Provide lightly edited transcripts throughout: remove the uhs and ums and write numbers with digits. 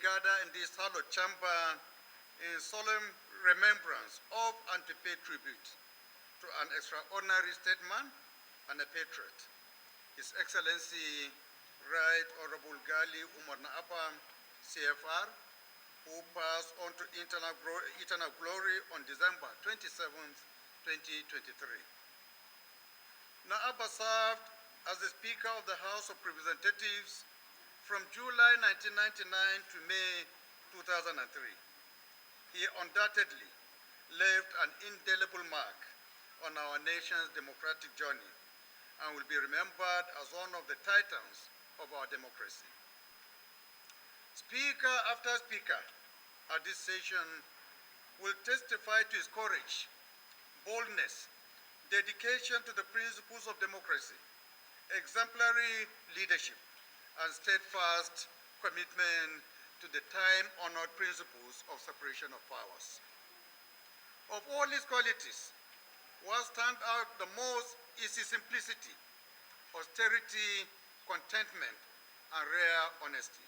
gather in this hallowed chamber in solemn remembrance of and to pay tribute to an extraordinary statesman and a patriot, His Excellency Right Honorable Ghali Na'Abba, CFR, who passed on to eternal glory on December 27th, 2023. Na'Abba served as the Speaker of the House of Representatives from July 1999 to May 2003. He undoubtedly left an indelible mark on our nation's democratic journey and will be remembered as one of the titans of our democracy. Speaker after speaker at this session will testify to his courage, boldness, dedication to the principles of democracy, exemplary leadership, and steadfast commitment to the time-honored principles of separation of powers. Of all his qualities, what stands out the most is his simplicity, austerity, contentment, and rare honesty.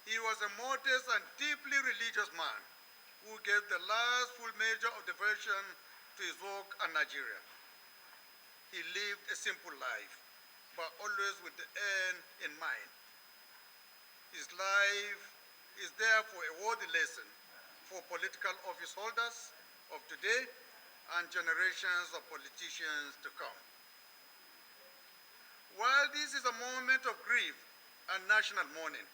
He was a modest and deeply religious man who gave the last full measure of devotion to his work and Nigeria. He lived a simple life, but always with the end in mind. His life is therefore a worthy lesson for political office holders of today and generations of politicians to come. While this is a moment of grief and national mourning,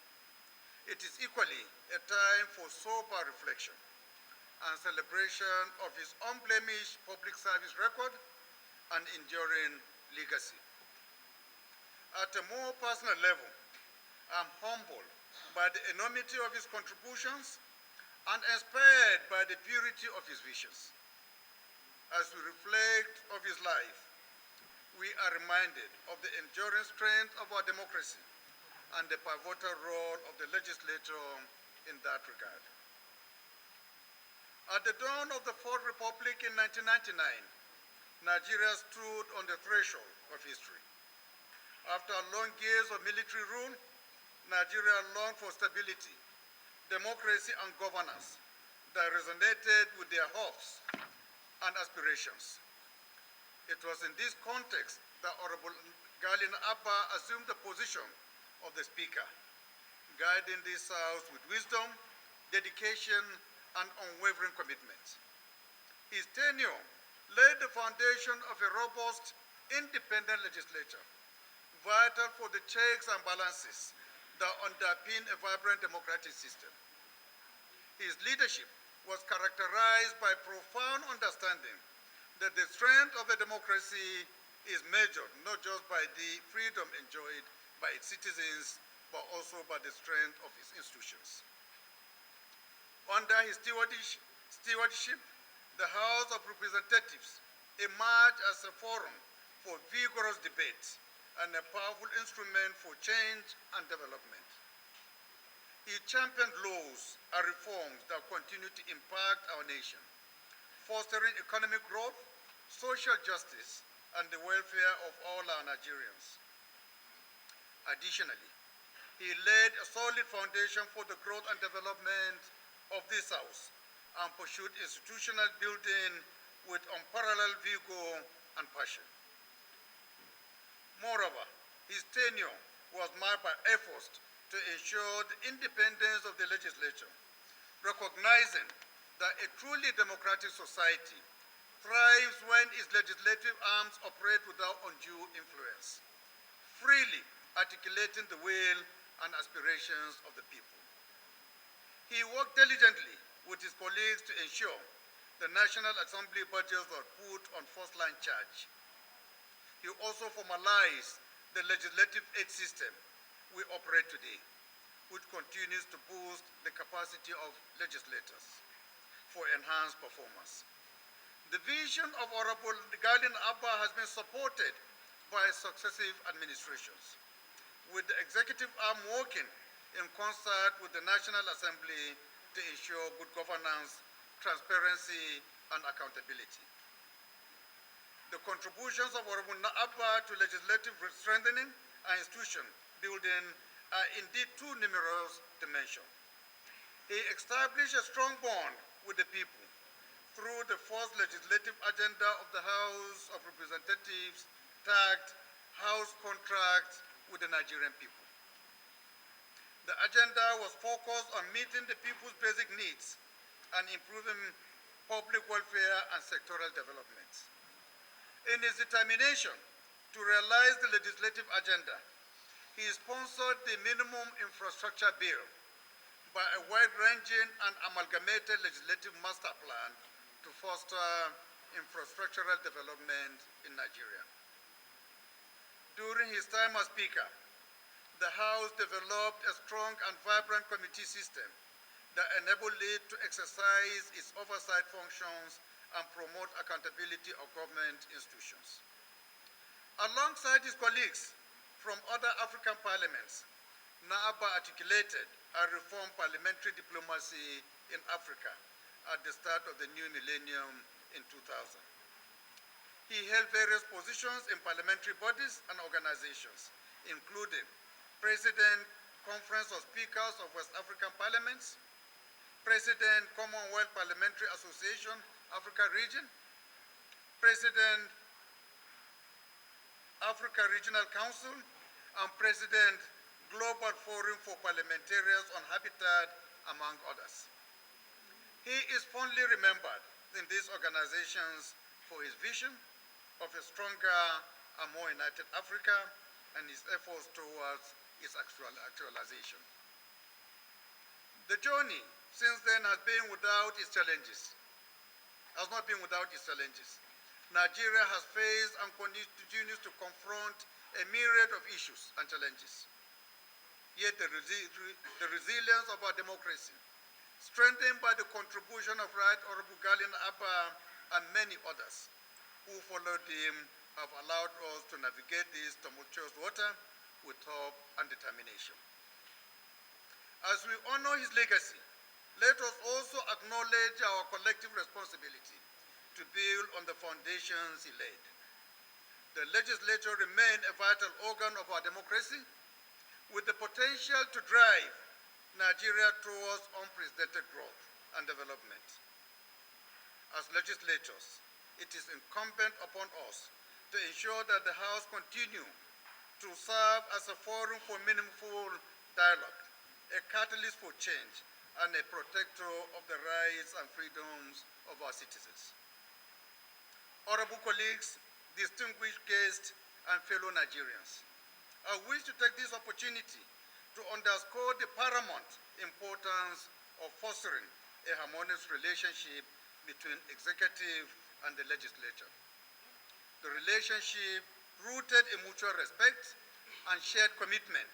it is equally a time for sober reflection and celebration of his unblemished public service record and enduring legacy. At a more personal level, I'm humbled by the enormity of his contributions and inspired by the purity of his visions. As we reflect of his life, we are reminded of the enduring strength of our democracy and the pivotal role of the legislature in that regard. At the dawn of the Fourth Republic in 1999, Nigeria stood on the threshold of history. After long years of military rule, Nigeria longed for stability, democracy, and governance that resonated with their hopes and aspirations. It was in this context that Honorable Ghali Na'Abba assumed the position of the Speaker, guiding this House with wisdom, dedication, and unwavering commitment. His tenure laid the foundation of a robust, independent legislature, vital for the checks and balances that underpin a vibrant democratic system. His leadership was characterized by profound understanding that the strength of a democracy is measured not just by the freedom enjoyed by its citizens, but also by the strength of its institutions. Under his stewardship, the House of Representatives emerged as a forum for vigorous debate and a powerful instrument for change and development. He championed laws and reforms that continue to impact our nation, fostering economic growth, social justice, and the welfare of all our Nigerians. Additionally, he laid a solid foundation for the growth and development of this House and pursued institutional building with unparalleled vigor and passion. Moreover, his tenure was marked by efforts to ensure the independence of the legislature, recognizing that a truly democratic society thrives when its legislative arms operate without undue influence, freely articulating the will and aspirations of the people. He worked diligently with his colleagues to ensure the National Assembly budgets were put on first-line charge. He also formalized the legislative aid system we operate today, which continues to boost the capacity of legislators for enhanced performance. The vision of Honorable Ghali Na'Abba has been supported by successive administrations, with the executive arm working in concert with the National Assembly to ensure good governance, transparency, and accountability. The contributions of Honorable Na'Abba to legislative strengthening and institution building are indeed too numerous to mention. He established a strong bond with the people through the first legislative agenda of the House of Representatives, tagged House Contracts with the Nigerian People. The agenda was focused on meeting the people's basic needs and improving public welfare and sectoral developments. In his determination to realize the legislative agenda, he sponsored the Minimum Infrastructure Bill by a wide-ranging and amalgamated legislative master plan to foster infrastructural development in Nigeria. During his time as Speaker, the House developed a strong and vibrant committee system that enabled it to exercise its oversight functions and promote accountability of government institutions. Alongside his colleagues from other African parliaments, Na'Abba articulated and reformed parliamentary diplomacy in Africa at the start of the new millennium in 2000. He held various positions in parliamentary bodies and organizations, including President, Conference of Speakers of West African Parliaments, President, Commonwealth Parliamentary Association, Africa Region, President, Africa Regional Council, and President, Global Forum for Parliamentarians on Habitat, among others. He is fondly remembered in these organizations for his vision of a stronger and more united Africa and his efforts towards its actualization. The journey since then has been without its challenges, has not been without its challenges. Nigeria has faced and continues to confront a myriad of issues and challenges. Yet the resilience of our democracy, strengthened by the contribution of Right Honorable Ghali Na'Abba and many others who followed him, have allowed us to navigate this tumultuous water with hope and determination. As we honor his legacy, let us also acknowledge our collective responsibility to build on the foundations he laid. The legislature remains a vital organ of our democracy, with the potential to drive Nigeria towards unprecedented growth and development. As legislators, it is incumbent upon us to ensure that the House continue to serve as a forum for meaningful dialogue, a catalyst for change, and a protector of the rights and freedoms of our citizens. Honorable colleagues, distinguished guests, and fellow Nigerians, I wish to take this opportunity to underscore the paramount importance of fostering a harmonious relationship between executive and the legislature. The relationship, rooted in mutual respect and shared commitment,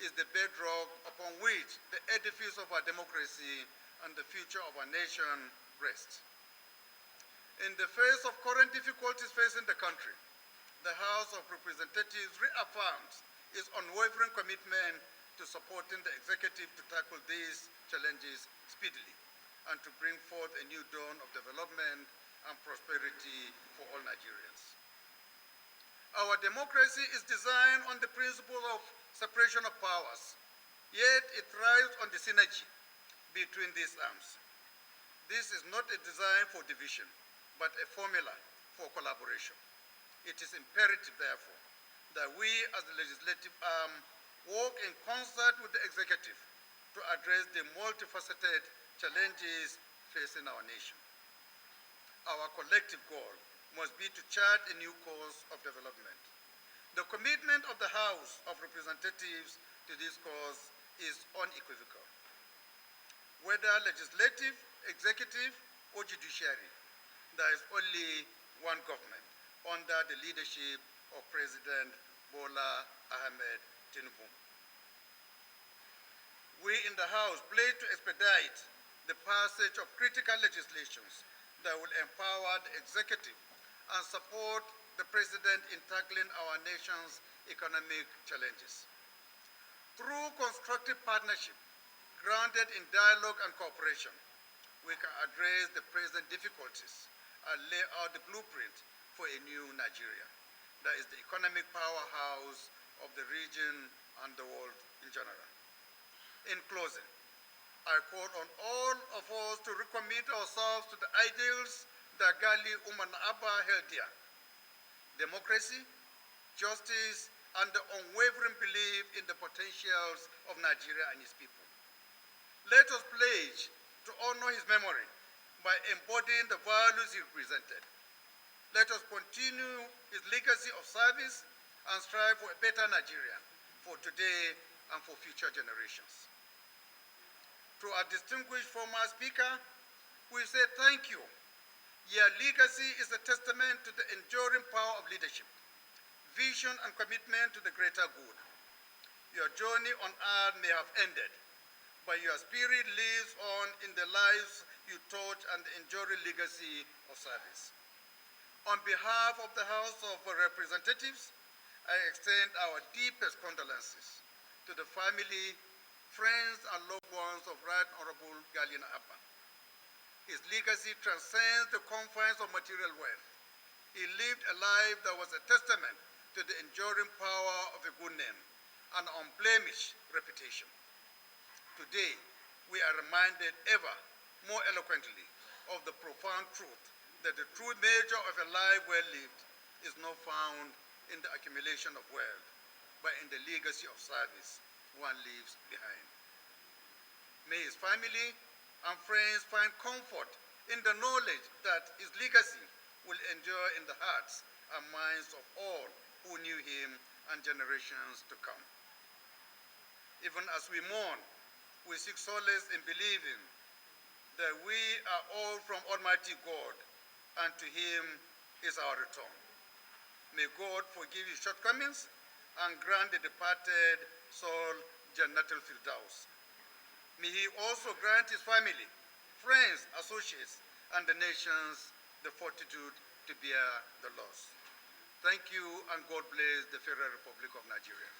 is the bedrock upon which the edifice of our democracy and the future of our nation rests. In the face of current difficulties facing the country, the House of Representatives reaffirms its unwavering commitment to supporting the executive to tackle these challenges speedily and to bring forth a new dawn of development and prosperity for all Nigerians. Our democracy is designed on the principle of separation of powers, yet it thrives on the synergy between these arms. This is not a design for division, but a formula for collaboration. It is imperative, therefore, that we as the legislative arm work in concert with the executive to address the multifaceted challenges facing our nation. Our collective goal must be to chart a new course of development. The commitment of the House of Representatives to this cause is unequivocal. Whether legislative, executive, or judiciary, there is only one government under the leadership of President Bola Ahmed Tinubu. We in the House pledge to expedite the passage of critical legislations that will empower the executive and support the President in tackling our nation's economic challenges. Through constructive partnership, grounded in dialogue and cooperation, we can address the present difficulties and lay out the blueprint for a new Nigeria that is the economic powerhouse of the region and the world in general. In closing, I call on all of us to recommit ourselves to the ideals that Ghali Na'Abba held dear: democracy, justice, and the unwavering belief in the potentials of Nigeria and its people. Let us pledge to honor his memory by embodying the values he represented. Let us continue his legacy of service and strive for a better Nigeria for today and for future generations. To our distinguished former speaker, we say thank you. Your legacy is a testament to the enduring power of leadership, vision, and commitment to the greater good. Your journey on earth may have ended, but your spirit lives on in the lives you taught and the enduring legacy of service. On behalf of the House of Representatives, I extend our deepest condolences to the family, friends, and loved ones of Right Honorable Ghali Na'Abba. His legacy transcends the confines of material wealth. He lived a life that was a testament to the enduring power of a good name and unblemished reputation. Today, we are reminded ever more eloquently of the profound truth that the true measure of a life well lived is not found in the accumulation of wealth, but in the legacy of service one leaves behind. May his family and friends find comfort in the knowledge that his legacy will endure in the hearts and minds of all who knew him and generations to come. Even as we mourn, we seek solace in believing that we are all from Almighty God, and to him is our return. May God forgive his shortcomings and grant the departed soul Jannatul Firdaus. May he also grant his family, friends, associates, and the nations the fortitude to bear the loss. Thank you, and God bless the Federal Republic of Nigeria.